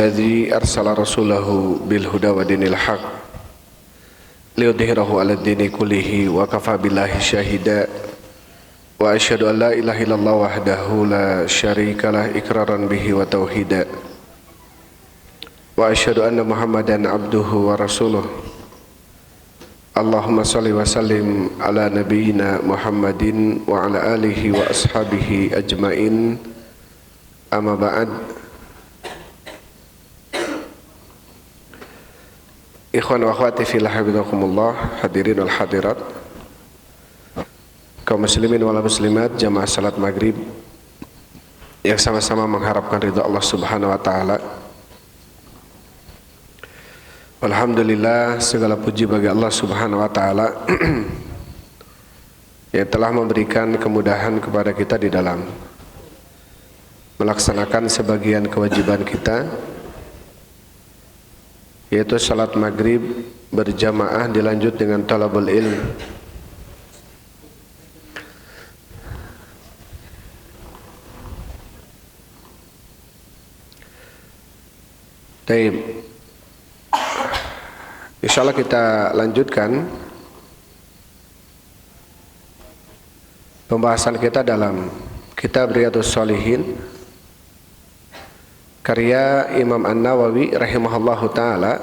الذي أرسل رسوله بالهدى ودين الحق ليظهره على الدين كله وكفى بالله شهيدا وأشهد أن لا إله إلا الله وحده لا شريك له إقرارا به وتوحيدا وأشهد أن محمدا عبده ورسوله اللهم صل وسلم على نبينا محمد وعلى آله وأصحابه أجمعين أما بعد. Ikhwan wa akhwati fillah hafizakumullah, hadirin wal hadirat, kaum muslimin wal muslimat, jamaah salat maghrib yang sama-sama mengharapkan ridha Allah Subhanahu wa taala. Alhamdulillah, segala puji bagi Allah Subhanahu wa taala yang telah memberikan kemudahan kepada kita di dalam melaksanakan sebagian kewajiban kita, yaitu salat maghrib berjamaah dilanjut dengan talabul ilm. Baik, insyaallah kita lanjutkan pembahasan kita dalam kitab Riyadhus Shalihin karya Imam An-Nawawi rahimahullahu ta'ala.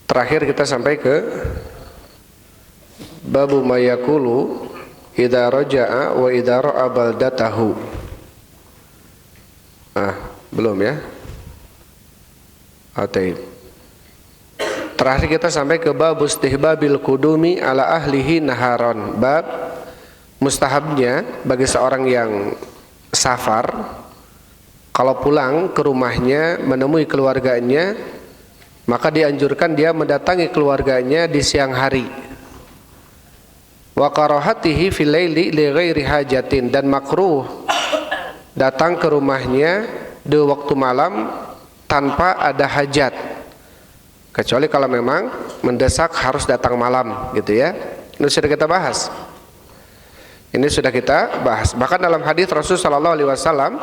Terakhir kita sampai ke babu mayakulu idza raja'a wa idza ra'a baldatahu. Belum ya? Terakhir kita sampai ke bab istihbabil kudumi ala ahlihi naharon. Bab mustahabnya bagi seorang yang safar, kalau pulang ke rumahnya menemui keluarganya, maka dianjurkan dia mendatangi keluarganya di siang hari. Wa karahatihi fil laili li ghairi hajatin, dan makruh datang ke rumahnya di waktu malam tanpa ada hajat, kecuali kalau memang mendesak harus datang malam, gitu ya. Ini sudah kita bahas. Bahkan dalam hadis Rasul sallallahu alaihi wasallam,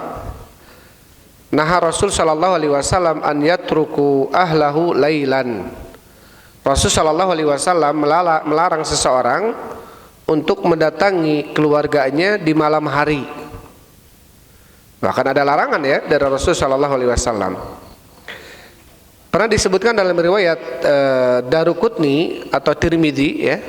naha Rasul sallallahu alaihi wasallam an yatruku ahlahu lailan. Rasul sallallahu alaihi wasallam melarang seseorang untuk mendatangi keluarganya di malam hari. Bahkan ada larangan ya dari Rasul sallallahu alaihi wasallam. Pernah disebutkan dalam riwayat Daruqutni atau Tirmidzi ya.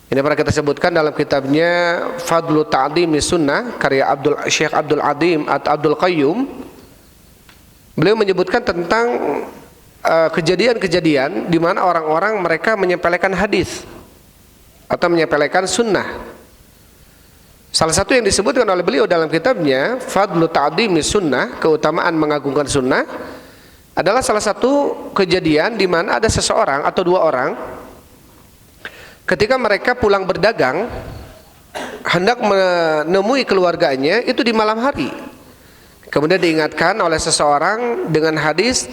Ini pernah kita sebutkan dalam kitabnya Fadlu Ta'dhimi Sunnah karya Syekh Abdul Adim atau Abdul Qayyum. Beliau menyebutkan tentang kejadian-kejadian di mana orang-orang mereka menyepelekan hadis atau menyepelekan sunnah. Salah satu yang disebutkan oleh beliau dalam kitabnya Fadlu Ta'dhimi Sunnah, keutamaan mengagungkan sunnah, adalah salah satu kejadian di mana ada seseorang atau dua orang ketika mereka pulang berdagang hendak menemui keluarganya itu di malam hari. Kemudian diingatkan oleh seseorang dengan hadis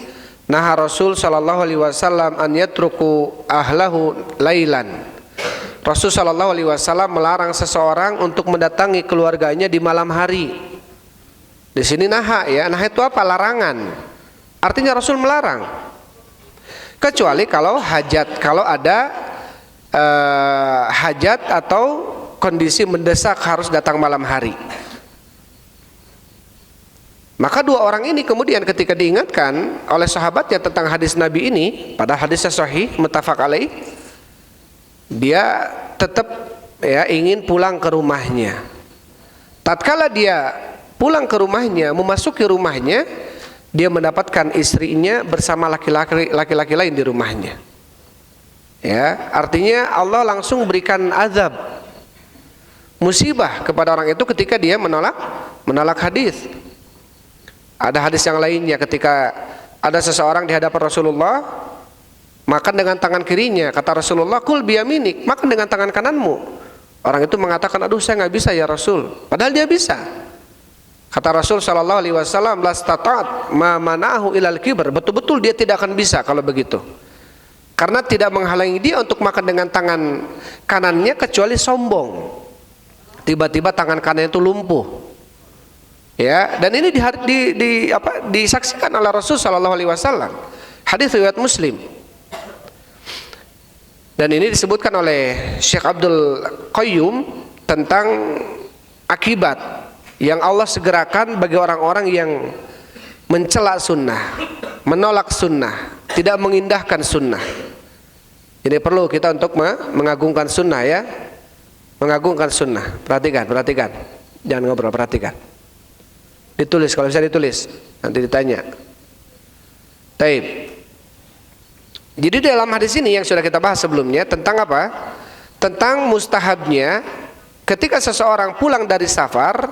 naha Rasul sallallahu alaihi wasallam an yatruku ahlahu lailan. Rasul sallallahu alaihi wasallam melarang seseorang untuk mendatangi keluarganya di malam hari. Di sini naha ya, naha itu apa? Larangan. Artinya Rasul melarang. Kecuali kalau hajat, kalau ada hajat atau kondisi mendesak harus datang malam hari. Maka dua orang ini kemudian ketika diingatkan oleh sahabatnya tentang hadis Nabi ini, pada hadisnya sahih muttafaq alaih, dia tetap ya ingin pulang ke rumahnya. Tatkala dia pulang ke rumahnya, memasuki rumahnya, dia mendapatkan istrinya bersama laki-laki lain di rumahnya. Ya, artinya Allah langsung berikan azab, musibah kepada orang itu ketika dia menolak hadis. Ada hadis yang lainnya ketika ada seseorang di hadapan Rasulullah makan dengan tangan kirinya, kata Rasulullah, kul biyaminik, makan dengan tangan kananmu. Orang itu mengatakan, aduh saya nggak bisa ya Rasul, padahal dia bisa. Kata Rasul sallallahu alaihi wasallam, lastata'at ma manahu ilal kibr, betul-betul dia tidak akan bisa kalau begitu. Karena tidak menghalangi dia untuk makan dengan tangan kanannya kecuali sombong. tiba-tiba tangan kanan itu lumpuh. Ya, dan ini disaksikan oleh Rasul sallallahu alaihi wasallam. Hadis riwayat Muslim. Dan ini disebutkan oleh Syekh Abdul Qayyum tentang akibat yang Allah segerakan bagi orang-orang yang mencela sunnah, menolak sunnah, tidak mengindahkan sunnah. Ini perlu kita untuk mengagungkan sunnah, ya, mengagungkan sunnah. Perhatikan. Jangan ngobrol, perhatikan. Ditulis, kalau bisa ditulis, nanti ditanya. Taib. Jadi dalam hadis ini yang sudah kita bahas sebelumnya tentang apa? Tentang mustahabnya ketika seseorang pulang dari safar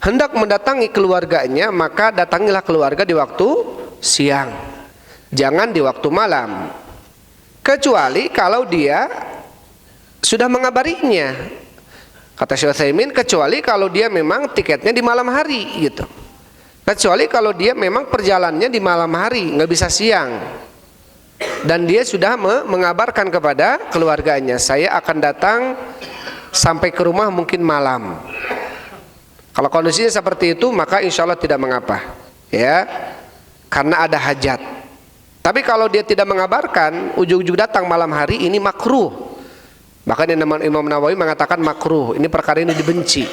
hendak mendatangi keluarganya, maka datangilah keluarga di waktu siang, jangan di waktu malam. Kecuali kalau dia sudah mengabarinya. Kata Syekh Utsaimin, kecuali kalau dia memang tiketnya di malam hari gitu. Kecuali kalau dia memang perjalanannya di malam hari, nggak bisa siang. Dan dia sudah mengabarkan kepada keluarganya, saya akan datang sampai ke rumah mungkin malam. Kalau kondisinya seperti itu, maka insya Allah tidak mengapa, ya, karena ada hajat. Tapi kalau dia tidak mengabarkan, ujung-ujung datang malam hari, ini makruh. Bahkan Imam Nawawi mengatakan makruh. Ini perkara ini dibenci.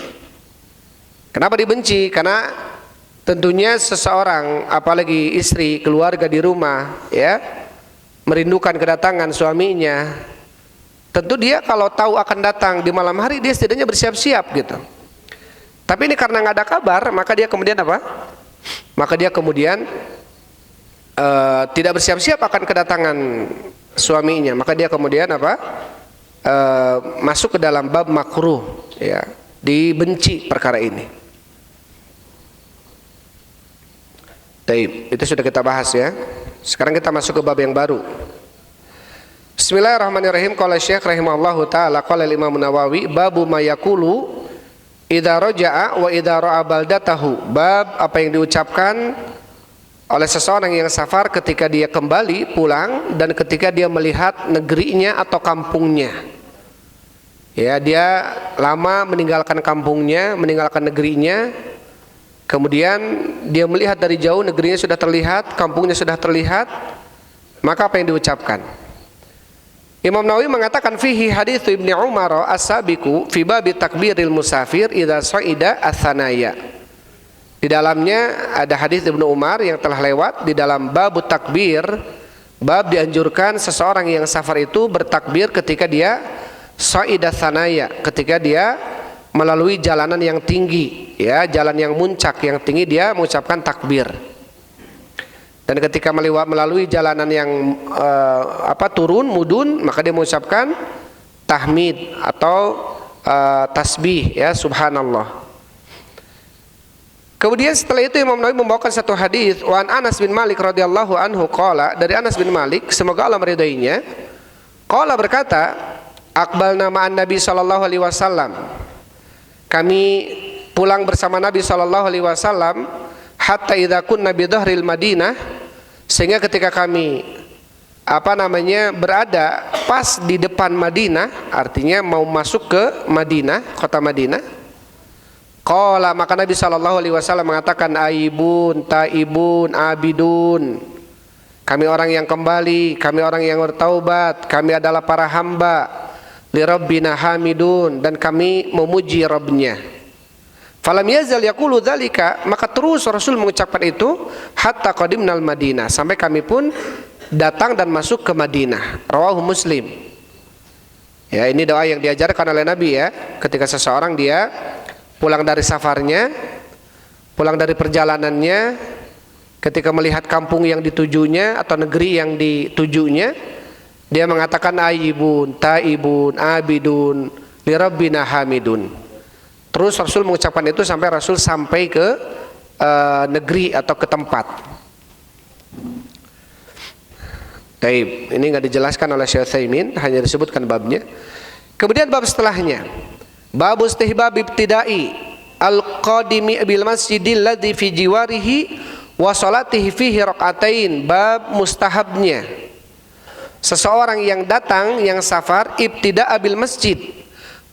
Kenapa dibenci? Karena tentunya seseorang, apalagi istri, keluarga di rumah, ya, merindukan kedatangan suaminya. Tentu dia kalau tahu akan datang di malam hari, dia setidaknya bersiap-siap gitu. Tapi ini karena nggak ada kabar, maka dia kemudian apa? Maka dia kemudian tidak bersiap-siap akan kedatangan suaminya. Maka dia kemudian apa? Masuk ke dalam bab makruh, ya, dibenci perkara ini. Taib, itu sudah kita bahas, ya. Sekarang kita masuk ke bab yang baru. Bismillahirrahmanirrahim. Qala Syekh rahimahullahu taala, qala Imam Nawawi, babu ma yaqulu idza raja'a wa idza ra'a baldatahu. Bab apa yang diucapkan oleh seseorang yang safar ketika dia kembali pulang dan ketika dia melihat negerinya atau kampungnya. Ya, dia lama meninggalkan kampungnya, meninggalkan negerinya. Kemudian dia melihat dari jauh negerinya sudah terlihat, kampungnya sudah terlihat. Maka apa yang diucapkan? Imam Nawawi mengatakan fihi hadits Ibnu Umar as-sabiqu fi bab takbiril musafir idza sa'ida ats-tsanaya. Di dalamnya ada hadis Ibnu Umar yang telah lewat di dalam bab takbir, bab dianjurkan seseorang yang safar itu bertakbir ketika dia sa'ida ats-tsanaya, ketika dia melalui jalanan yang tinggi, ya, jalan yang muncak yang tinggi, dia mengucapkan takbir. Dan ketika melalui jalanan yang turun, mudun, maka dia mengucapkan tahmid atau tasbih, ya, subhanallah. Kemudian setelah itu Imam Nawawi membawakan satu hadis wa an Anas bin Malik radhiyallahu anhu qala, dari Anas bin Malik semoga Allah meridainya, qala berkata, aqbalna ma'an Nabi sallallahu alaihi wasallam, kami pulang bersama Nabi sallallahu alaihi wasallam, hatta idza kunna bi dhahril Madinah, sehingga ketika kami berada pas di depan Madinah, artinya mau masuk ke Madinah, kota Madinah. Qala, maka Nabi sallallahu alaihi wasallam mengatakan, aibun taibun abidun, kami orang yang kembali, kami orang yang bertaubat, kami adalah para hamba, li rabbina hamidun, dan kami memuji Rabbnya. Falam yazal yaqulu dzalika, maka terus Rasul mengucapkan itu hatta qadimnal Madinah, sampai kami pun datang dan masuk ke Madinah. Rawahu Muslim. Ya, ini doa yang diajarkan oleh Nabi, ya, ketika seseorang dia pulang dari safarnya, pulang dari perjalanannya, ketika melihat kampung yang ditujunya atau negeri yang ditujunya, dia mengatakan aibun taibun abidun li rabbina hamidun. Terus Rasul mengucapkan itu sampai Rasul sampai ke negeri atau ke tempat. Taib, ini nggak dijelaskan oleh Syekh Utsaimin, hanya disebutkan babnya. Kemudian bab setelahnya, bab istihbab ibtidai al-qadimi bil masjidil ladzi fi jiwarihi wa salatihi fihi rakaatain. Bab mustahabnya seseorang yang datang, yang safar, ibtida' bil masjid,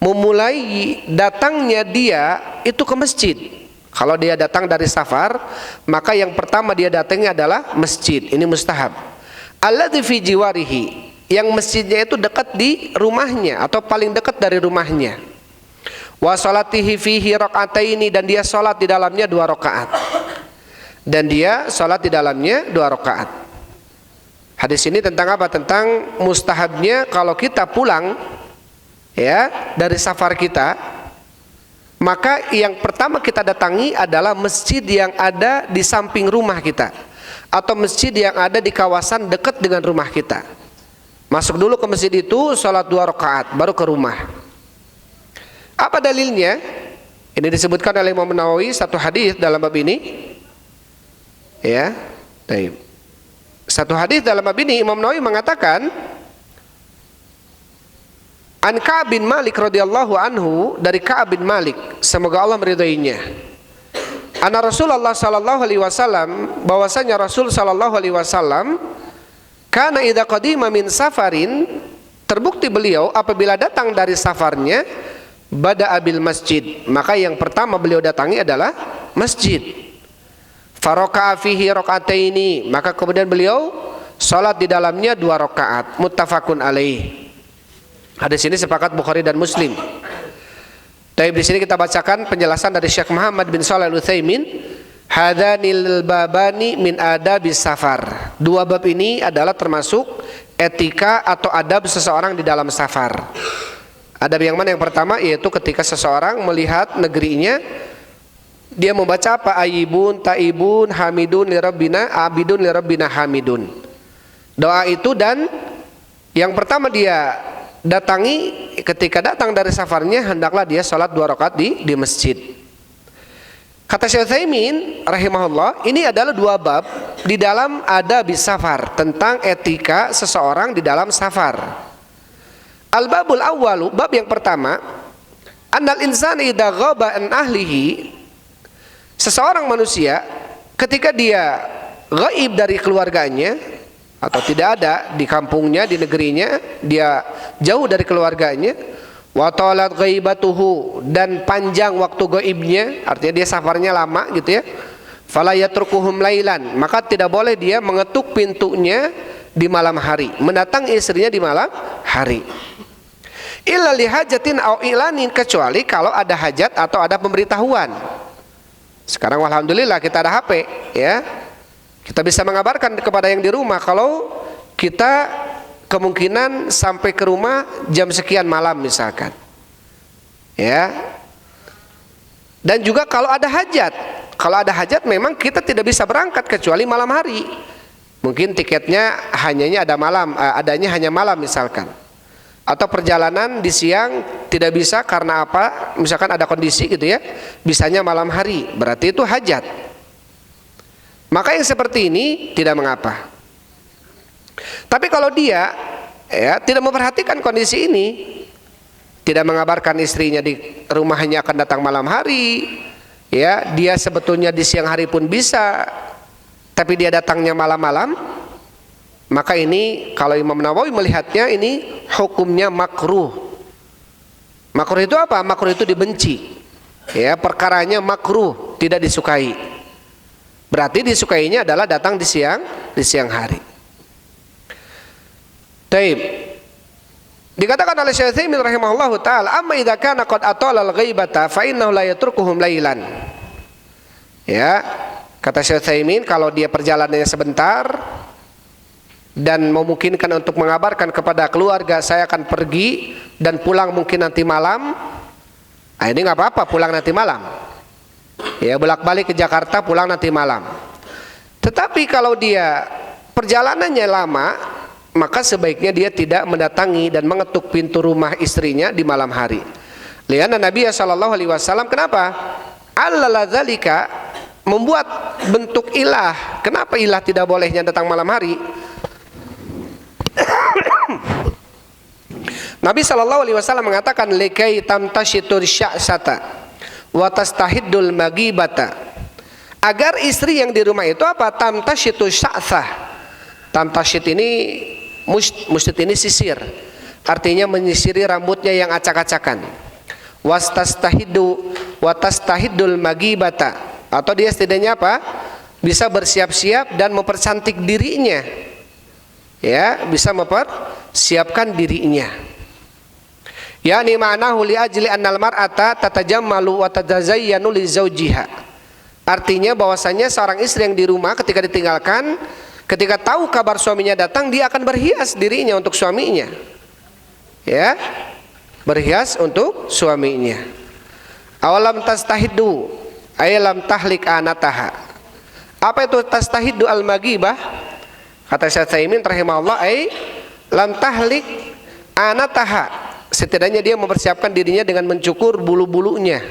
memulai datangnya dia itu ke masjid. Kalau dia datang dari safar, maka yang pertama dia datangi adalah masjid. Ini mustahab. Alladzi fi jiwarihi, yang masjidnya itu dekat di rumahnya atau paling dekat dari rumahnya. Wa salatihi fihi rakaataini, dan dia salat di dalamnya 2 rakaat. Dan dia salat di dalamnya 2 rakaat. Hadis ini tentang apa? Tentang mustahabnya kalau kita pulang ya dari safar kita, maka yang pertama kita datangi adalah masjid yang ada di samping rumah kita atau masjid yang ada di kawasan dekat dengan rumah kita. Masuk dulu ke masjid itu, salat 2 rakaat, baru ke rumah. Apa dalilnya? Ini disebutkan oleh Imam Nawawi satu hadis dalam bab ini. Ya, baik. Satu hadis dalam bab ini Imam Nawawi mengatakan, An Ka'ab bin Malik radhiyallahu anhu, dari Ka'ab bin Malik, semoga Allah meridainya. Anna Rasulullah sallallahu alaihi wasallam, bahwasanya Rasul sallallahu alaihi wasallam, kana idza qadima min safarin, terbukti beliau apabila datang dari safarnya, bada'a bil masjid, maka yang pertama beliau datangi adalah masjid. Faraka'a fihi rakaataini, maka kemudian beliau salat di dalamnya 2 rakaat. Muttafaqun alaih. Hadis ini sepakat Bukhari dan Muslim. Tapi di sini kita bacakan penjelasan dari Syekh Muhammad bin Shalih Al-Utsaimin. Hadanil babani min adabis safar. 2 bab ini adalah termasuk etika atau adab seseorang di dalam safar. Adab yang mana? Yang pertama yaitu ketika seseorang melihat negerinya, dia membaca apa? Ayibun, taibun, hamidun lirabbina, abidun lirabbina hamidun. Doa itu, dan yang pertama dia datangi ketika datang dari safarnya, hendaklah dia salat 2 rakaat di masjid. Kata Syekh Utsaimin rahimahullah, ini adalah 2 bab di dalam adab safar, tentang etika seseorang di dalam safar. Al-babul awwalu, bab yang pertama, annal insana idza ghaba an ahlihi, seseorang manusia ketika dia gaib dari keluarganya atau tidak ada di kampungnya, di negerinya, dia jauh dari keluarganya, wa talat ghaibatuhu, dan panjang waktu gaibnya, artinya dia safarnya lama gitu ya, fala yatrukuhum lailan, maka tidak boleh dia mengetuk pintunya di malam hari, mendatangi istrinya di malam hari. Illa lihajatin au ilanin, kecuali kalau ada hajat atau ada pemberitahuan. Sekarang alhamdulillah kita ada HP ya. Kita bisa mengabarkan kepada yang di rumah kalau kita kemungkinan sampai ke rumah jam sekian malam misalkan. Ya. Dan juga kalau ada hajat. Kalau ada hajat memang kita tidak bisa berangkat kecuali malam hari. Mungkin tiketnya adanya hanya malam misalkan. Atau perjalanan di siang tidak bisa karena apa? Misalkan ada kondisi gitu ya, bisanya malam hari, berarti itu hajat. Maka yang seperti ini tidak mengapa. Tapi kalau dia ya tidak memperhatikan kondisi ini, tidak mengabarkan istrinya di rumahnya akan datang malam hari, ya dia sebetulnya di siang hari pun bisa, tapi dia datangnya malam-malam, maka ini kalau Imam Nawawi melihatnya ini hukumnya makruh. Makruh itu apa? Makruh itu dibenci. Ya, perkaranya makruh, tidak disukai. Berarti disukainya adalah datang di siang hari. Taib. Dikatakan oleh Syekh Utsaimin rahimahullahu taala, amma idza kana qad atala al-ghaibata fa innahu la yatrukuhum lailan. Ya, kata Syekh Utsaimin, kalau dia perjalanannya sebentar dan memungkinkan untuk mengabarkan kepada keluarga, saya akan pergi dan pulang mungkin nanti malam, nah ini nggak apa-apa, pulang nanti malam ya, bolak-balik ke Jakarta, pulang nanti malam. Tetapi kalau dia perjalanannya lama, maka sebaiknya dia tidak mendatangi dan mengetuk pintu rumah istrinya di malam hari. Lihat Nabi sallallahu alaihi wasallam, kenapa? Allala dzalika, membuat bentuk ilah. Kenapa ilah tidak bolehnya datang malam hari? Nabi sallallahu alaihi wasallam mengatakan, likai tamtashitur sya'sata wa tastahiddul magibata, agar istri yang di rumah itu apa? Tamtashitu sya'sah. Tamtashit ini musyid ini sisir, artinya menyisiri rambutnya yang acak-acakan. wastastahidu watastahidul magibata, atau dia setidaknya apa? Bisa bersiap-siap dan mempercantik dirinya. Ya, bisa mempersiapkan dirinya. Yani ma'nahu li ajli annal mar'ata tatajammalu wa tatazayyanu li zawjiha. Artinya bahwasanya seorang istri yang di rumah ketika ditinggalkan, ketika tahu kabar suaminya datang, dia akan berhias dirinya untuk suaminya. Ya, berhias untuk suaminya. Awalam tastahidu ayalam tahlik anataha. Apa itu tastahidu al-magibah? Kata Syekh Utsaimin rahimahullah, lam tahlik anataha. Setidaknya dia mempersiapkan dirinya dengan mencukur bulu-bulunya.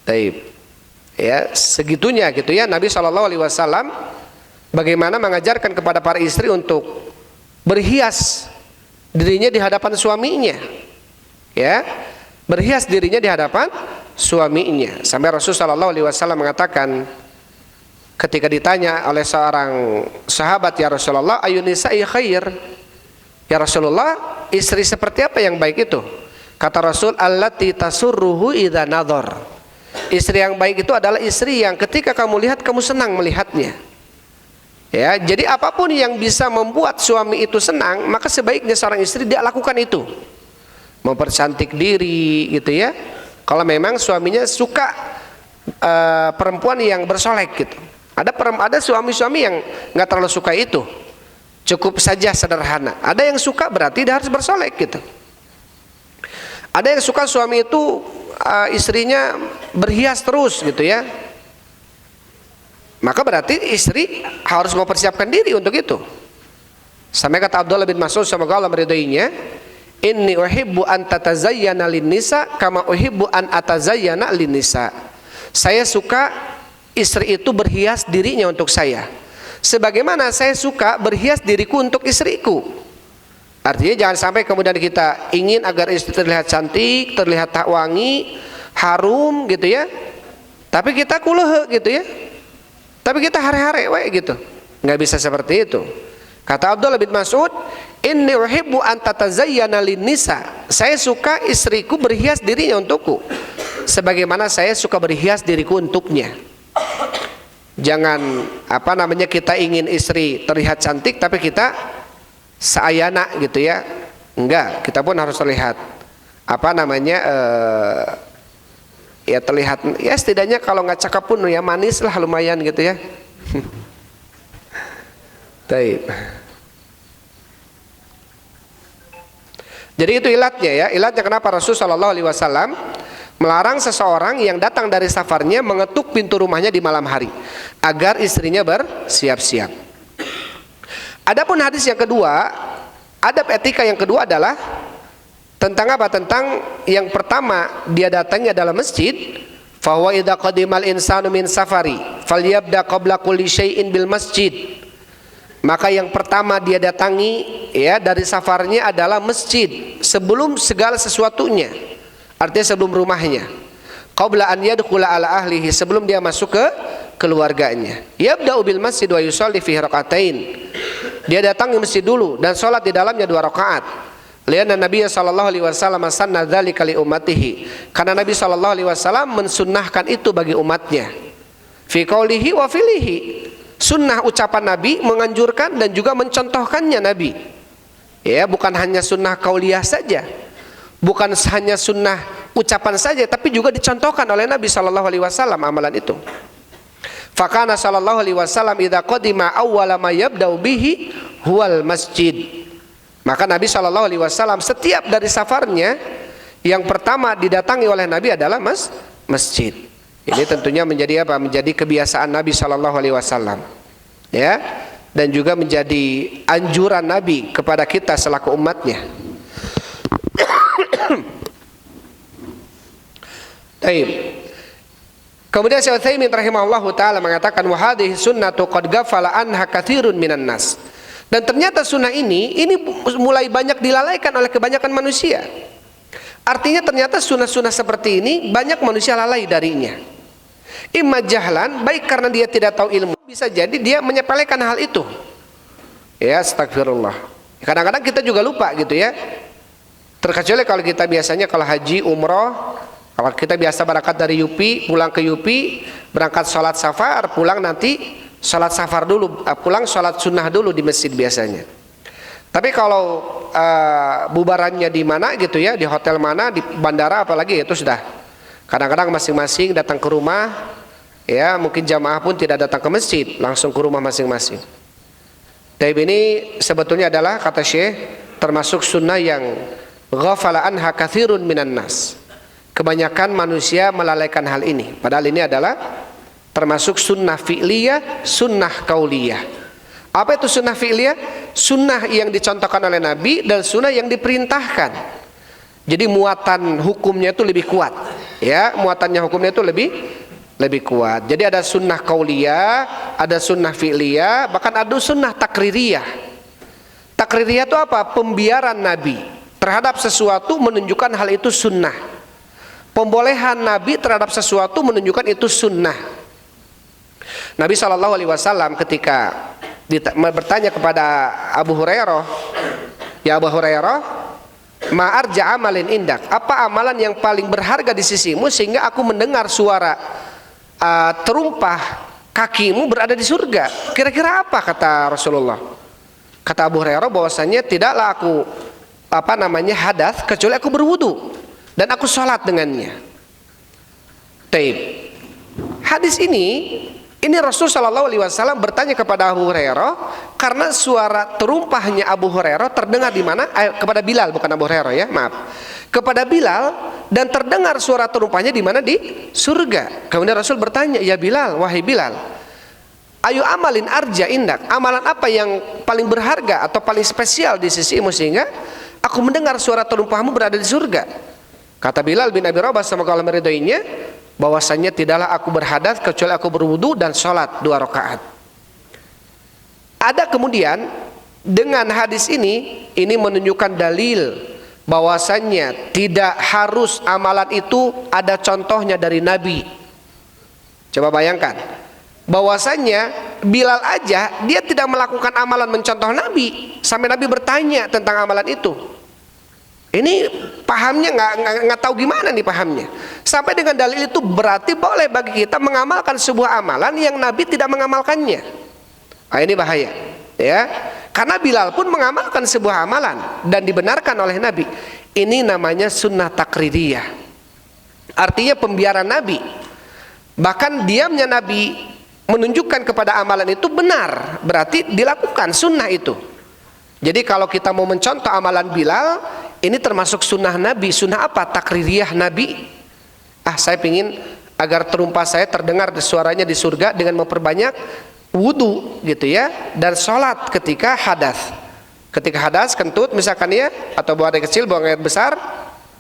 Taib. Ya, segitunya gitu ya Nabi SAW bagaimana mengajarkan kepada para istri untuk berhias dirinya di hadapan suaminya. Ya, berhias dirinya di hadapan suaminya. Sampai Rasulullah SAW mengatakan ketika ditanya oleh seorang sahabat, ya Rasulullah, ayun nisa'i khair? Ya Rasulullah, istri seperti apa yang baik itu? Kata Rasul, allati tasurruhu idza nadhar. Istri yang baik itu adalah istri yang ketika kamu lihat kamu senang melihatnya. Ya, jadi apapun yang bisa membuat suami itu senang, maka sebaiknya seorang istri dia lakukan itu. Mempercantik diri gitu ya. Kalau memang suaminya suka perempuan yang bersolek gitu. Ada suami-suami yang nggak terlalu suka itu. Cukup saja sederhana. Ada yang suka berarti dia harus bersolek gitu. Ada yang suka suami itu istrinya berhias terus gitu ya. Maka berarti istri harus mempersiapkan diri untuk itu. Sampai kata Abdullah bin Mas'ud, semoga Allah meridainya, inni uhibbu an tatazayyana lin-nisa kama uhibbu an atazayyana lin-nisa. Saya suka istri itu berhias dirinya untuk saya, sebagaimana saya suka berhias diriku untuk istriku. Artinya jangan sampai kemudian kita ingin agar istri terlihat cantik, terlihat tak wangi, harum gitu ya, tapi kita kuleh gitu ya, tapi kita hare-hare gitu. Nggak bisa seperti itu. Kata Abdullah bin Mas'ud, inni uhibbu an tatazayyana lin-nisa. Saya suka istriku berhias dirinya untukku, sebagaimana saya suka berhias diriku untuknya. Jangan kita ingin istri terlihat cantik tapi kita seayana gitu ya. Enggak, kita pun harus terlihat ya terlihat, ya setidaknya kalau nggak cakep pun ya manis lah lumayan gitu ya. Taib. Jadi itu ilatnya ya. Ilatnya kenapa Rasulullah SAW melarang seseorang yang datang dari safarnya mengetuk pintu rumahnya di malam hari agar istrinya bersiap-siap. Adapun hadis yang kedua, adab etika yang kedua adalah tentang apa? Tentang yang pertama, dia datangnya dalam masjid. Fa huwa idza qadimal insanu min safari falyabda qabla kulli syai'in bil masjid. Maka yang pertama dia datangi ya dari safarnya adalah masjid sebelum segala sesuatunya. Artinya sebelum rumahnya. Qabla an yadkhula ala ahlihi, sebelum dia masuk ke keluarganya. Yabda'u bil masjid wa yusalli fi raka'atain. Dia datang ke masjid dulu dan sholat di dalamnya 2 rakaat. Lianna Nabi sallallahu alaihi wasallam sanna dzalika li ummatihi. Karena Nabi sallallahu alaihi wasallam mensunnahkan itu bagi umatnya. Fi qaulihi wa filihi. Sunnah ucapan Nabi menganjurkan dan juga mencontohkannya Nabi. Ya, bukan hanya sunnah qauliyah saja. Bukan hanya sunnah ucapan saja, tapi juga dicontohkan oleh Nabi sallallahu alaihi wasallam amalan itu. Fakana sallallahu alaihi wasallam idza qadima awwala ma yabda'u bihi huwal masjid. Maka Nabi sallallahu alaihi wasallam setiap dari safarnya yang pertama didatangi oleh Nabi adalah masjid. Ini tentunya menjadi apa? Menjadi kebiasaan Nabi sallallahu alaihi wasallam. Ya, dan juga menjadi anjuran Nabi kepada kita selaku umatnya. Baik. Kemudian Syekh Utsaimin rahimahullahu taala mengatakan wa hadhihi sunnatu qad ghafala anha katsirun minan nas. Dan ternyata sunnah ini mulai banyak dilalaikan oleh kebanyakan manusia. Artinya ternyata sunnah-sunnah seperti ini banyak manusia lalai darinya. Imma jahlan, baik karena dia tidak tahu ilmu, bisa jadi dia menyepelekan hal itu. Ya, astagfirullah. Kadang-kadang kita juga lupa gitu ya. Terkecuali kalau kita biasanya kalau haji, umroh, kalau kita biasa berangkat dari Yupi, pulang ke Yupi, berangkat sholat safar, pulang nanti sholat safar dulu, pulang sholat sunnah dulu di masjid biasanya. Tapi kalau bubarannya di mana gitu ya, di hotel mana, di bandara apalagi, itu sudah kadang-kadang masing-masing datang ke rumah, ya mungkin jamaah pun tidak datang ke masjid, langsung ke rumah masing-masing. Taib ini sebetulnya adalah kata Syekh termasuk sunnah yang ghafala anha katsirun minan nas. Kebanyakan manusia melalaikan hal ini. Padahal ini adalah termasuk sunnah fi'liyah, sunnah kauliyah. Apa itu sunnah fi'liyah? Sunnah yang dicontohkan oleh Nabi dan sunnah yang diperintahkan. Jadi muatan hukumnya itu lebih kuat. Ya, muatannya hukumnya itu lebih kuat. Jadi ada sunnah kauliyah, ada sunnah fi'liyah, bahkan ada sunnah takririyah. Takririyah itu apa? Pembiaran Nabi terhadap sesuatu menunjukkan hal itu sunnah. Pembolehan Nabi terhadap sesuatu menunjukkan itu sunnah. Nabi SAW ketika bertanya kepada Abu Hurairah, ya Abu Hurairah, ma arja amalin indak, apa amalan yang paling berharga di sisimu sehingga aku mendengar suara terumpah kakimu berada di surga? Kira-kira apa kata Rasulullah? Kata Abu Hurairah bahwasanya tidaklah aku hadas kecuali aku berwudu dan aku sholat dengannya. Taib. Hadis ini Rasul Shallallahu Alaihi Wasallam bertanya kepada Abu Hurairah karena suara terumpahnya Abu Hurairah terdengar di mana? Kepada Bilal, bukan Abu Hurairah ya, maaf. Kepada Bilal, dan terdengar suara terumpahnya di mana? Di surga. Kemudian Rasul bertanya, ya Bilal, wahai Bilal, ayu amalin arja indak, amalan apa yang paling berharga atau paling spesial di sisimu sehingga aku mendengar suara terumpahmu berada di surga? Kata Bilal bin Abi Rabah, semoga Allah meridhoinya, bahwasanya tidaklah aku berhadas kecuali aku berwudu dan sholat 2 rakaat. Ada kemudian dengan hadis ini menunjukkan dalil bahwasanya tidak harus amalan itu ada contohnya dari Nabi. Coba bayangkan, bahwasanya Bilal aja dia tidak melakukan amalan mencontoh Nabi sampai Nabi bertanya tentang amalan itu. Ini pahamnya nggak tahu gimana nih pahamnya. Sampai dengan dalil itu berarti boleh bagi kita mengamalkan sebuah amalan yang Nabi tidak mengamalkannya. Nah, ini bahaya, ya. Karena Bilal pun mengamalkan sebuah amalan dan dibenarkan oleh Nabi. Ini namanya sunnah takririyah. Artinya pembiaran Nabi. Bahkan diamnya Nabi menunjukkan kepada amalan itu benar, berarti dilakukan sunnah itu. Jadi kalau kita mau mencontoh amalan Bilal, ini termasuk sunnah Nabi. Sunnah apa? Takririyah Nabi. Saya ingin agar terumpah saya terdengar suaranya di surga dengan memperbanyak wudu gitu ya, dan sholat ketika hadas. Ketika hadas, kentut misalkan ya, atau buang air kecil, buang air besar,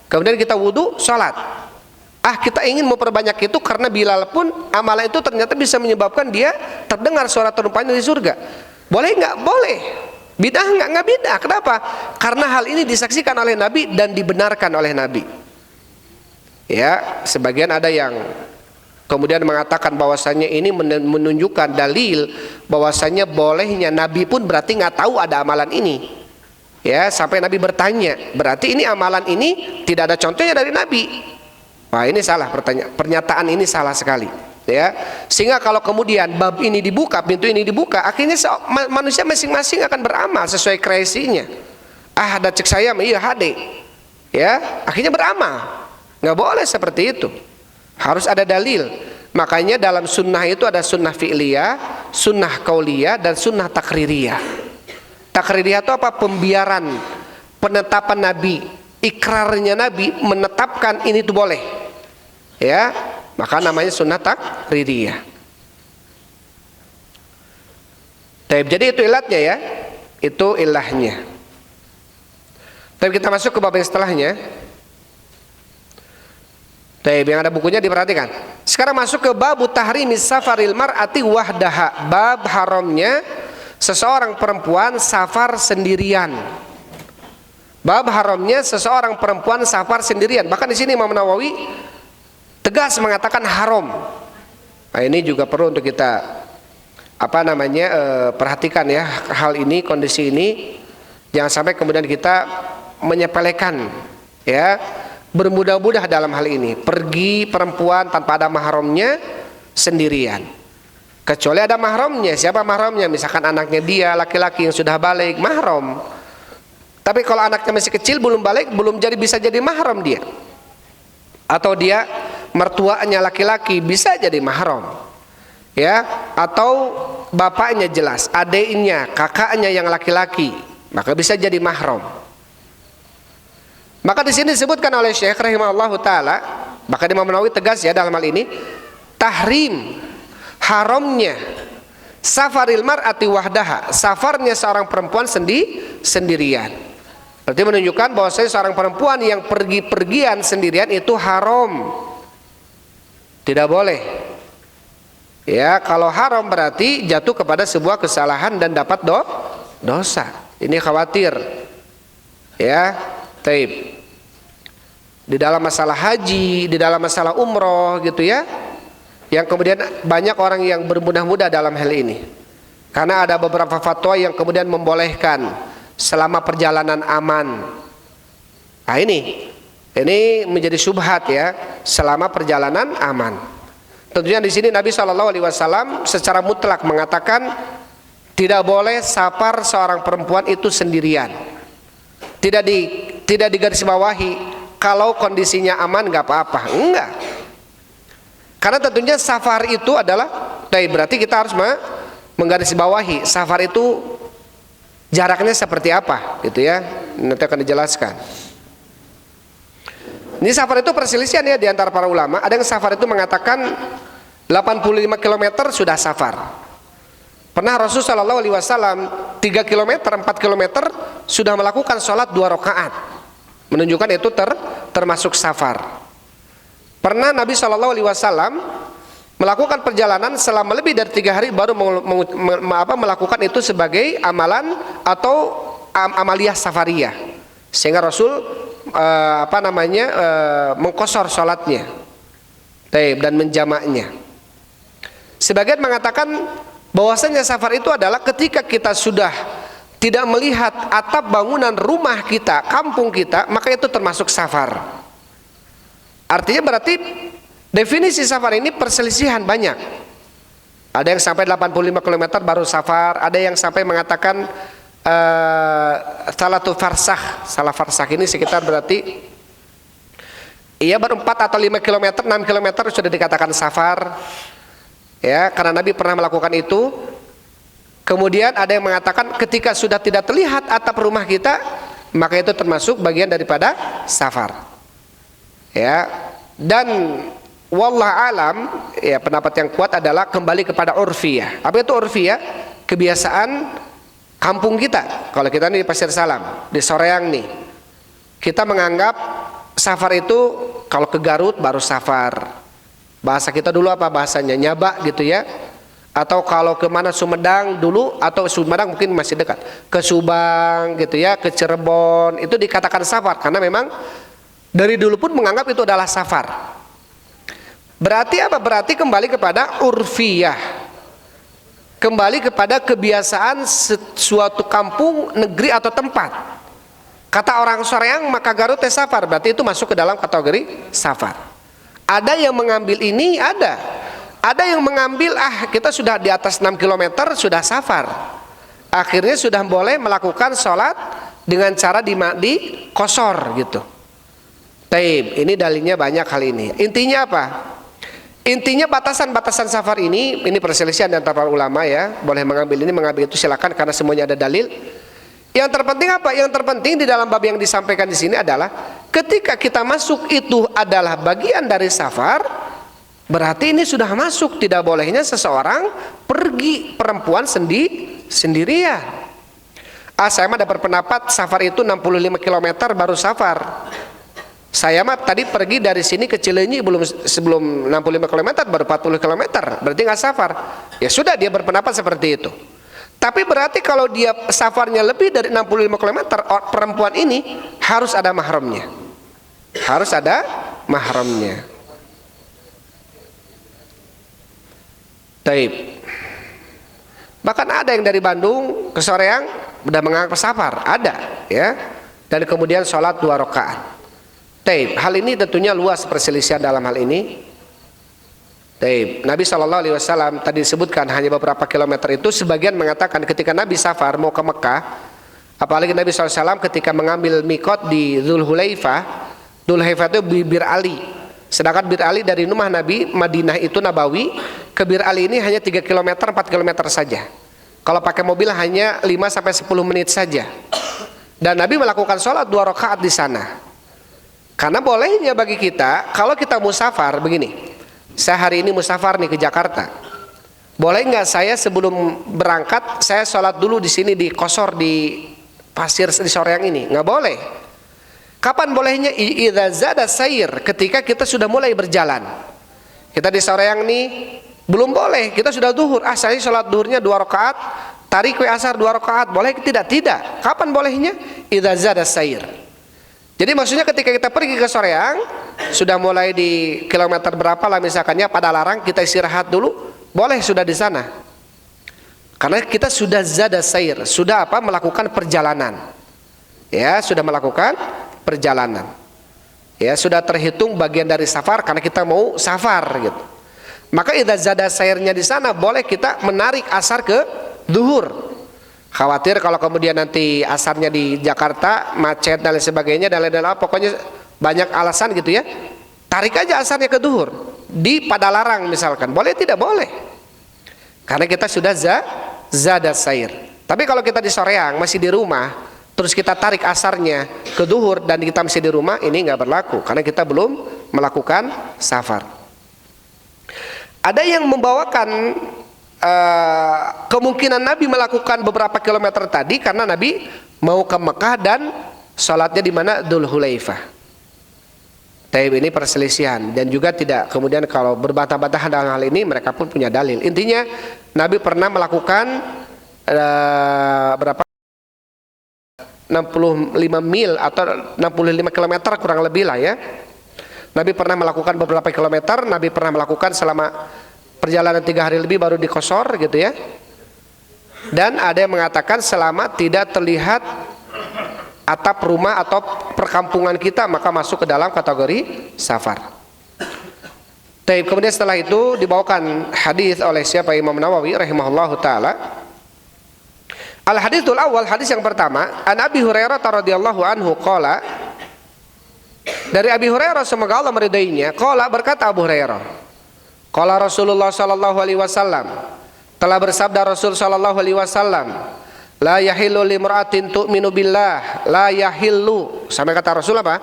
kemudian kita wudu, sholat. Kita ingin memperbanyak itu karena Bilal pun amalan itu ternyata bisa menyebabkan dia terdengar suara terumpahnya di surga. Boleh nggak? Boleh. Bidah nggak bidah. Kenapa? Karena hal ini disaksikan oleh Nabi dan dibenarkan oleh Nabi. Ya, sebagian ada yang kemudian mengatakan bahwasanya ini menunjukkan dalil bahwasanya bolehnya, Nabi pun berarti nggak tahu ada amalan ini. Ya, sampai Nabi bertanya, berarti ini amalan ini tidak ada contohnya dari Nabi. Wah, ini salah pernyataan ini salah sekali. Ya, sehingga kalau kemudian bab ini dibuka, pintu ini dibuka, akhirnya manusia masing-masing akan beramal sesuai kreasinya. Ada cek saya, iya hade, ya, akhirnya beramal. Nggak boleh seperti itu, harus ada dalil. Makanya dalam sunnah itu ada sunnah fi'liyah, sunnah kauliyah, dan sunnah takririyah. Takririyah itu apa? Pembiaran, penetapan Nabi, ikrarnya Nabi menetapkan ini itu boleh, ya. Maka namanya sunnah takririyah. Jadi itu ilatnya ya, itu ilahnya. Tapi kita masuk ke bab yang setelahnya. Yang ada bukunya diperhatikan. Sekarang masuk ke bab tahrimis safaril mar'ati wahdaha, bab haramnya seseorang perempuan safar sendirian. Bab haramnya seseorang perempuan safar sendirian. Bahkan di sini Imam Nawawi tegas mengatakan haram. Nah, ini juga perlu untuk kita perhatikan ya, hal ini, kondisi ini, jangan sampai kemudian kita menyepelekan ya, bermudah-mudah dalam hal ini. Pergi perempuan tanpa ada mahramnya sendirian. Kecuali ada mahramnya. Siapa mahramnya? Misalkan anaknya dia laki-laki yang sudah balik, mahram. Tapi kalau anaknya masih kecil belum balik, belum bisa jadi mahram dia. Atau dia mertuanya laki-laki, bisa jadi mahram. Ya, atau bapaknya jelas, adiknya, kakaknya yang laki-laki, maka bisa jadi mahram. Maka di sini disebutkan oleh Syekh rahimahullahu taala, bahkan Imam Nawawi tegas ya dalam hal ini, tahrim, haramnya safaril mar'ati wahdaha, safarnya seorang perempuan sendirian. Berarti menunjukkan bahwasanya seorang perempuan yang pergi-pergian sendirian itu haram. Tidak boleh. Ya, kalau haram berarti jatuh kepada sebuah kesalahan dan dapat dosa. Ini khawatir. Ya, taib. Di dalam masalah haji, di dalam masalah umroh gitu ya, yang kemudian banyak orang yang bermudah-mudah dalam hal ini, karena ada beberapa fatwa yang kemudian membolehkan selama perjalanan aman. Nah ini menjadi syubhat ya, selama perjalanan aman. Tentunya di sini Nabi SAW secara mutlak mengatakan tidak boleh safar seorang perempuan itu sendirian. Tidak digarisbawahi kalau kondisinya aman nggak apa-apa, enggak. Karena tentunya safar itu adalah, berarti kita harus menggarisbawahi safar itu jaraknya seperti apa, gitu ya. Nanti akan dijelaskan. Ini safar itu perselisihan ya di antara para ulama. Ada yang safar itu mengatakan 85 km sudah safar. Pernah Rasulullah SAW 3 km, 4 km sudah melakukan sholat 2 rakaat, menunjukkan itu termasuk safar. Pernah Nabi SAW melakukan perjalanan selama lebih dari 3 hari baru melakukan itu sebagai amalan atau amaliyah safariyah, sehingga Rasul mengqashar sholatnya dan menjamaknya. Sebagian mengatakan bahwasanya safar itu adalah ketika kita sudah tidak melihat atap bangunan rumah kita, kampung kita, maka itu termasuk safar. Artinya berarti definisi safar ini perselisihan banyak. Ada yang sampai 85 km baru safar, ada yang sampai mengatakan salah farsakh ini sekitar berarti baru 4 atau 5 km, 6 km sudah dikatakan safar. Ya, karena Nabi pernah melakukan itu. Kemudian ada yang mengatakan ketika sudah tidak terlihat atap rumah kita, maka itu termasuk bagian daripada safar. Ya, dan wallah alam, ya pendapat yang kuat adalah kembali kepada urfiyah. Apa itu urfiyah? Kebiasaan kampung kita. Kalau kita ini di Pasir Salam, di Soreang nih, kita menganggap safar itu kalau ke Garut baru safar. Bahasa kita dulu apa bahasanya? Nyabak gitu ya. Atau kalau ke mana Sumedang dulu, atau Sumedang mungkin masih dekat, ke Subang gitu ya, ke Cirebon, itu dikatakan safar karena memang dari dulu pun menganggap itu adalah safar. Berarti apa? Berarti kembali kepada urfiyah, kembali kepada kebiasaan suatu kampung, negeri atau tempat. Kata orang Soreang maka Garut safar, berarti itu masuk ke dalam kategori safar. Ada yang mengambil ini, ada yang mengambil kita sudah di atas 6 km sudah safar, akhirnya sudah boleh melakukan sholat dengan cara di qashar gitu. Taib, ini dalilnya banyak hal ini. Intinya apa? Intinya batasan-batasan safar ini perselisihan antara para ulama ya. Boleh mengambil ini, mengambil itu silakan karena semuanya ada dalil. Yang terpenting apa? Yang terpenting di dalam bab yang disampaikan di sini adalah ketika kita masuk itu adalah bagian dari safar, berarti ini sudah masuk. Tidak bolehnya seseorang pergi perempuan sendirian. Saya mah ada berpendapat safar itu 65 km baru safar. Saya mah tadi pergi dari sini ke Cileunyi sebelum 65 km baru 40 km, berarti nggak safar. Ya sudah, dia berpendapat seperti itu. Tapi berarti kalau dia safarnya lebih dari 65 km, perempuan ini harus ada mahramnya. Harus ada mahramnya. Taib. Bahkan ada yang dari Bandung ke Soreang udah menganggap safar, ada ya. Dan kemudian sholat 2 rakaat. Taib. Hal ini tentunya luas perselisihan dalam hal ini. Taib. Nabi SAW tadi disebutkan hanya beberapa kilometer itu. Sebagian mengatakan ketika Nabi safar mau ke Mekah, apalagi Nabi SAW ketika mengambil mikot di Dzulhulaifah. Dzulhulaifah itu Bir Ali. Sedangkan Bir Ali dari rumah Nabi Madinah itu Nabawi ke Bir Ali ini hanya 3 km 4 km saja. Kalau pakai mobil hanya 5 sampai 10 menit saja. Dan Nabi melakukan sholat 2 rakaat di sana. Karena bolehnya bagi kita, kalau kita musafar begini, saya hari ini musafar nih ke Jakarta, boleh nggak saya sebelum berangkat saya sholat dulu di sini di Qasor di pasir di Soreang ini? Nggak boleh. Kapan bolehnya? Idza zada sair, ketika kita sudah mulai berjalan. Kita di Soreang nih belum boleh, kita sudah duhur. Saya sholat duhurnya 2 rakaat, tarik asar 2 rakaat, boleh tidak? Tidak. Kapan bolehnya? Idza zada sair. Jadi maksudnya ketika kita pergi ke Soreang, sudah mulai di kilometer berapa lah misalkannya pada larang, kita istirahat dulu, boleh sudah di sana. Karena kita sudah zada sair, sudah apa? Melakukan perjalanan. Ya, sudah melakukan perjalanan. Ya, sudah terhitung bagian dari safar karena kita mau safar gitu. Maka idza zada sairnya di sana boleh kita menarik asar ke zuhur. Khawatir kalau kemudian nanti asarnya di Jakarta macet dan lain sebagainya dan lain-lain, pokoknya banyak alasan gitu ya. Tarik aja asarnya ke duhur di Padalarang misalkan, boleh tidak? Boleh. Karena kita sudah zada sair. Tapi kalau kita di Soreang masih di rumah, terus kita tarik asarnya ke duhur dan kita masih di rumah, ini nggak berlaku karena kita belum melakukan safar. Ada yang membawakan kemungkinan Nabi melakukan beberapa kilometer tadi karena Nabi mau ke Mekah dan sholatnya di mana? Dzulhulaifah. Tapi ini perselisihan dan juga tidak kemudian kalau berbantah-bantahan dalam hal ini mereka pun punya dalil. Intinya Nabi pernah melakukan berapa? 65 mil atau 65 km kurang lebih lah ya. Nabi pernah melakukan beberapa kilometer. Nabi pernah melakukan selama perjalanan 3 hari lebih baru di Qasor gitu ya. Dan ada yang mengatakan selama tidak terlihat atap rumah atau perkampungan kita maka masuk ke dalam kategori safar. Kemudian setelah itu dibawakan hadis oleh siapa? Imam Nawawi rahimahullahu taala. Al haditsul awal, hadis yang pertama, an Abi Hurairah radhiyallahu anhu qala, dari Abi Hurairah semoga Allah meridainya, qala berkata Abu Hurairah, qala Rasulullah sallallahu alaihi wasallam, telah bersabda Rasul sallallahu alaihi wasallam, la yahillu limra'atin tu'minu billah, la yahillu, sampai kata Rasul apa?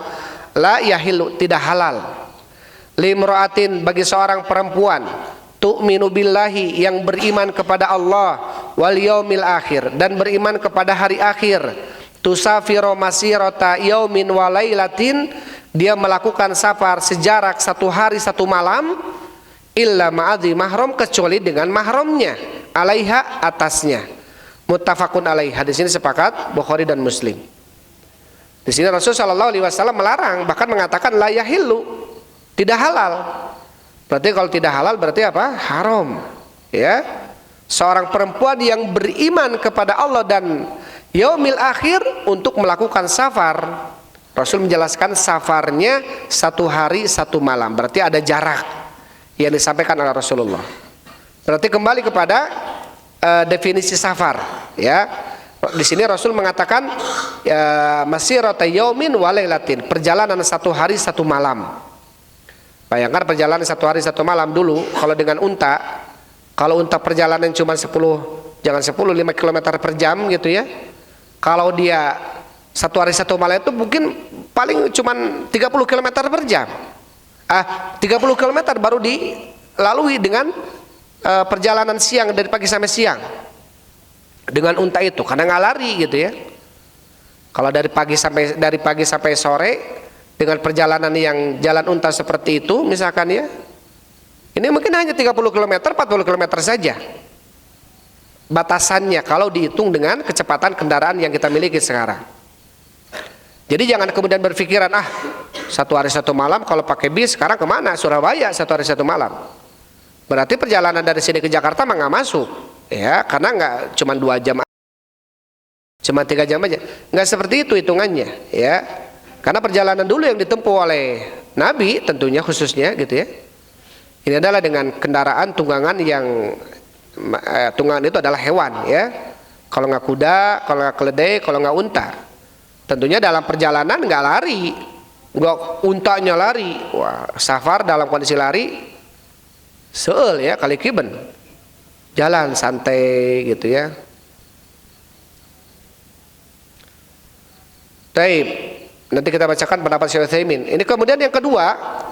La yahillu, tidak halal. Limra'atin, bagi seorang perempuan, tu'minu billahi, yang beriman kepada Allah, wal yaumil akhir, dan beriman kepada hari akhir, tusafiru masirata yaumin wa lailatin, dia melakukan safar sejarak 1 hari 1 malam, illa ma'adhi mahram, kecuali dengan mahramnya, alaiha, atasnya. Muttafaqun alaih. Hadis ini sepakat Bukhari dan Muslim. Di sini Rasulullah sallallahu alaihi wasallam melarang, bahkan mengatakan la yahillu, tidak halal. Berarti kalau tidak halal berarti apa? Haram. Ya. Seorang perempuan yang beriman kepada Allah dan yaumil akhir untuk melakukan safar. Rasul menjelaskan safarnya 1 hari 1 malam. Berarti ada jarak yang disampaikan oleh Rasulullah. Berarti kembali kepada definisi safar, ya. Di sini Rasul mengatakan ya, masirata yaumin wa lailatin, perjalanan 1 hari 1 malam. Bayangkan perjalanan 1 hari 1 malam dulu kalau dengan unta. Kalau unta perjalanan cuma 10, jangan 10, 5 km per jam gitu ya. Kalau dia 1 hari 1 malam itu mungkin paling cuma 30 km per jam. 30 km baru dilalui dengan perjalanan siang, dari pagi sampai siang dengan unta itu, karena nggak lari gitu ya. Kalau dari pagi sampai sore dengan perjalanan yang jalan unta seperti itu misalkan ya, ini mungkin hanya 30 km 40 km saja batasannya kalau dihitung dengan kecepatan kendaraan yang kita miliki sekarang. Jadi jangan kemudian berpikiran 1 hari 1 malam kalau pakai bis sekarang kemana? Surabaya 1 hari 1 malam. Berarti perjalanan dari sini ke Jakarta mah nggak masuk, ya, karena nggak cuma 2 jam, cuma 3 jam aja. Nggak seperti itu hitungannya, ya. Karena perjalanan dulu yang ditempuh oleh Nabi tentunya khususnya gitu ya. Ini adalah dengan kendaraan tunggangan yang tunggangan itu adalah hewan ya. Kalau nggak kuda, kalau nggak keledai, kalau nggak unta. Tentunya dalam perjalanan nggak lari, nggak untanya lari. Wah, safar dalam kondisi lari, seul ya kali kiben. Jalan santai gitu ya. Taib. Nanti kita bacakan pendapat Syekh Utsaimin. Ini kemudian yang kedua,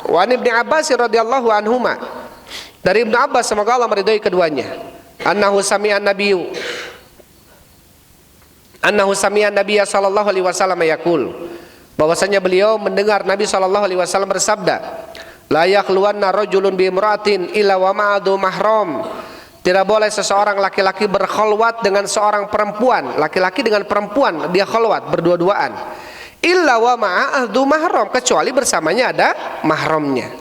wa Ibnu Abbas radhiyallahu anhuma. Dari Ibnu Abbas semoga Allah meridhai keduanya. Annahu sami'an nabiyyu. Annahu sami'an nabiyya sallallahu alaihi wasallam yaqul. Bahwasanya beliau mendengar Nabi sallallahu alaihi wasallam bersabda, la yakhluwanna rajulun bi imra'atin illa wa ma'adu mahram. Tidak boleh seseorang laki-laki berkhalwat dengan seorang perempuan, laki-laki dengan perempuan dia khalwat berdua-duaan. Illa wa ma'adu mahram, kecuali bersamanya ada mahramnya.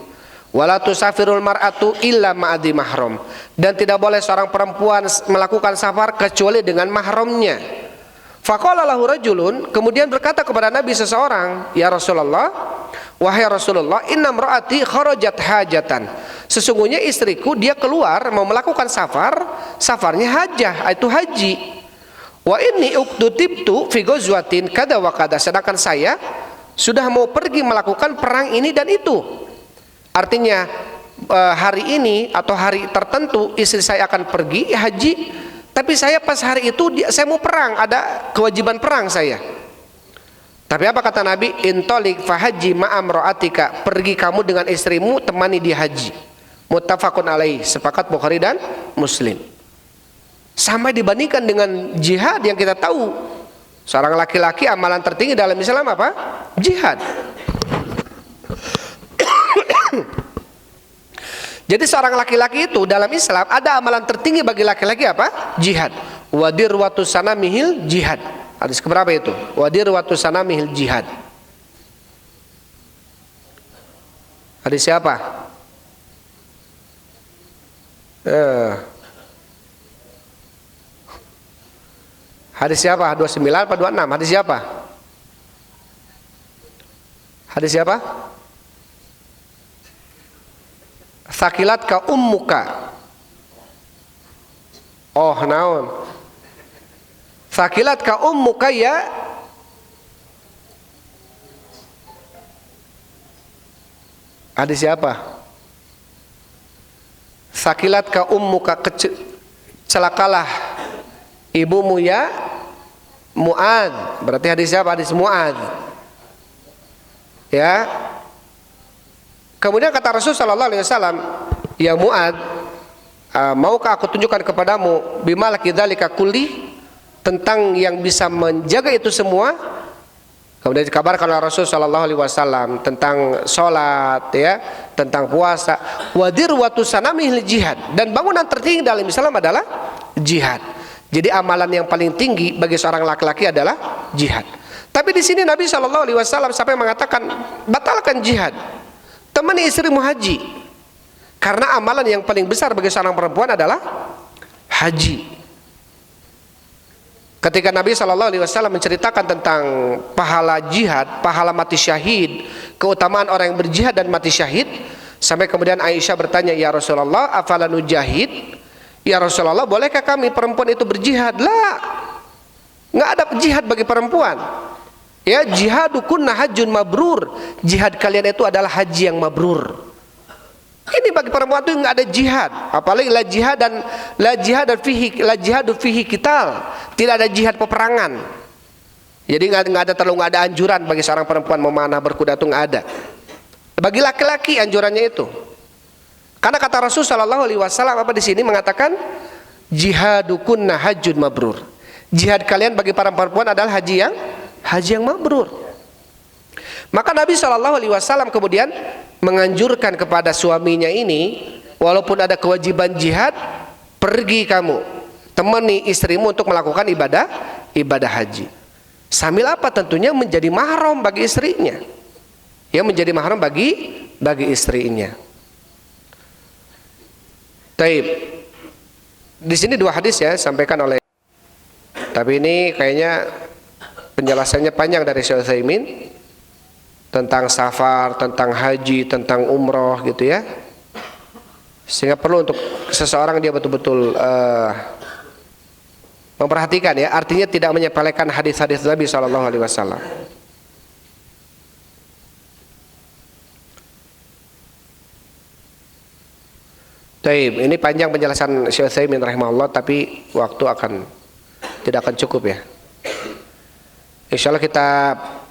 Wala tusafirul mar'atu illa ma'adi mahram, dan tidak boleh seorang perempuan melakukan safar kecuali dengan mahramnya. Faqala lahu rajulun, kemudian berkata kepada Nabi seseorang, ya Rasulullah, wahai Rasulullah, inna imra'ati kharajat hajatan. Sesungguhnya istriku dia keluar mau melakukan safar, safarnya hajah, itu haji. Wa inni uqtutibtu fi ghazwatin kada wa kada, sedangkan saya sudah mau pergi melakukan perang ini dan itu. Artinya hari ini atau hari tertentu istri saya akan pergi haji, tapi saya pas hari itu saya mau perang, ada kewajiban perang saya. Tapi apa kata Nabi? Intolik fahaji ma'amro'atika, pergi kamu dengan istrimu temani dia haji. Muttafaqun alaih, sepakat Bukhari dan Muslim. Sampai dibandingkan dengan jihad yang kita tahu, seorang laki-laki amalan tertinggi dalam Islam apa? Jihad. Jadi seorang laki-laki itu dalam Islam ada amalan tertinggi bagi laki-laki apa? Jihad. Wadir watu sanamihil jihad. Hadis keberapa itu? Wadir watu sanamihil jihad. Hadis siapa? Hadis siapa? 29 apa 26? Hadis siapa? Hadis siapa? Sakilat ka ummuka. Oh, naon? Sakilat ka ummuka ya. Hadis siapa? Sakilat ka ummuka, celakalah ibumu ya Mu'ad. Berarti hadis siapa? Hadis Mu'ad. Ya. Kemudian kata Rasul sallallahu alaihi wasallam, ya Mu'ad, maukah aku tunjukkan kepadamu bimalaki dzalika kulli, tentang yang bisa menjaga itu semua. Kemudian dikabarkan oleh Rasul sallallahu alaihi wasallam tentang salat ya, tentang puasa. Wadir watu sanamihil jihad, dan bangunan tertinggi dalam Islam adalah jihad. Jadi amalan yang paling tinggi bagi seorang laki-laki adalah jihad. Tapi di sini Nabi sallallahu alaihi wasallam sampai mengatakan batalkan jihad, temani istrimu haji, karena amalan yang paling besar bagi seorang perempuan adalah haji. Ketika Nabi SAW menceritakan tentang pahala jihad, pahala mati syahid, keutamaan orang yang berjihad dan mati syahid, sampai kemudian Aisyah bertanya, ya Rasulullah, afala nujahid? Ya Rasulullah, bolehkah kami perempuan itu berjihad? Lah, nggak ada jihad bagi perempuan. Ya, jihadukunna hajjun mabrur, jihad kalian itu adalah haji yang mabrur. Ini bagi perempuan itu nggak ada jihad, apalagi la jihad dan la jihadu fihi qital, tidak ada jihad peperangan. Jadi nggak ada anjuran bagi seorang perempuan memanah berkuda, itu nggak ada. Bagi laki-laki anjurannya itu. Karena kata Rasul sallallahu alaihi wasallam apa di sini mengatakan jihadukunna hajjun mabrur. Jihad kalian bagi para perempuan adalah haji yang mabrur. Maka Nabi sallallahu alaihi wasallam kemudian menganjurkan kepada suaminya ini, walaupun ada kewajiban jihad, pergi kamu temani istrimu untuk melakukan ibadah haji. Sambil apa? Tentunya menjadi mahram bagi istrinya. Ya, menjadi mahram bagi istrinya. Taib. Di sini dua hadis ya sampaikan oleh, tapi ini kayaknya penjelasannya panjang dari Syekh Utsaimin. tentang safar, tentang haji, tentang umroh gitu ya. Sehingga perlu untuk seseorang dia betul-betul memperhatikan ya, artinya tidak menyepelekan hadis-hadis Nabi Shallallahu Alaihi Wasallam. Taib, ini panjang penjelasan Syekh Utsaimin rahimahullah, tapi waktu tidak akan cukup ya. Insya Allah kita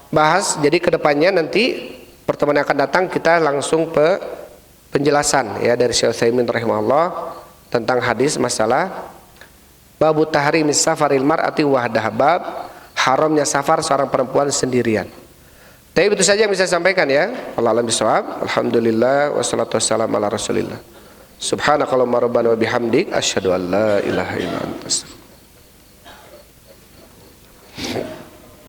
bahas. Jadi kedepannya nanti pertemuan yang akan datang kita langsung penjelasan ya dari Syekh Utsaimin rahimahullah tentang hadis masalah babu tahrimis safaril mar'ati wahdah, bab haramnya safar seorang perempuan sendirian. Tapi itu saja yang bisa saya sampaikan ya. Wallahu a'lam bishawab. Alhamdulillah wassalatu wassalamu ala Rasulillah. Subhanakallahumma rabbana wa bihamdik asyhadu an la ilaha illa anta astaghfiruka.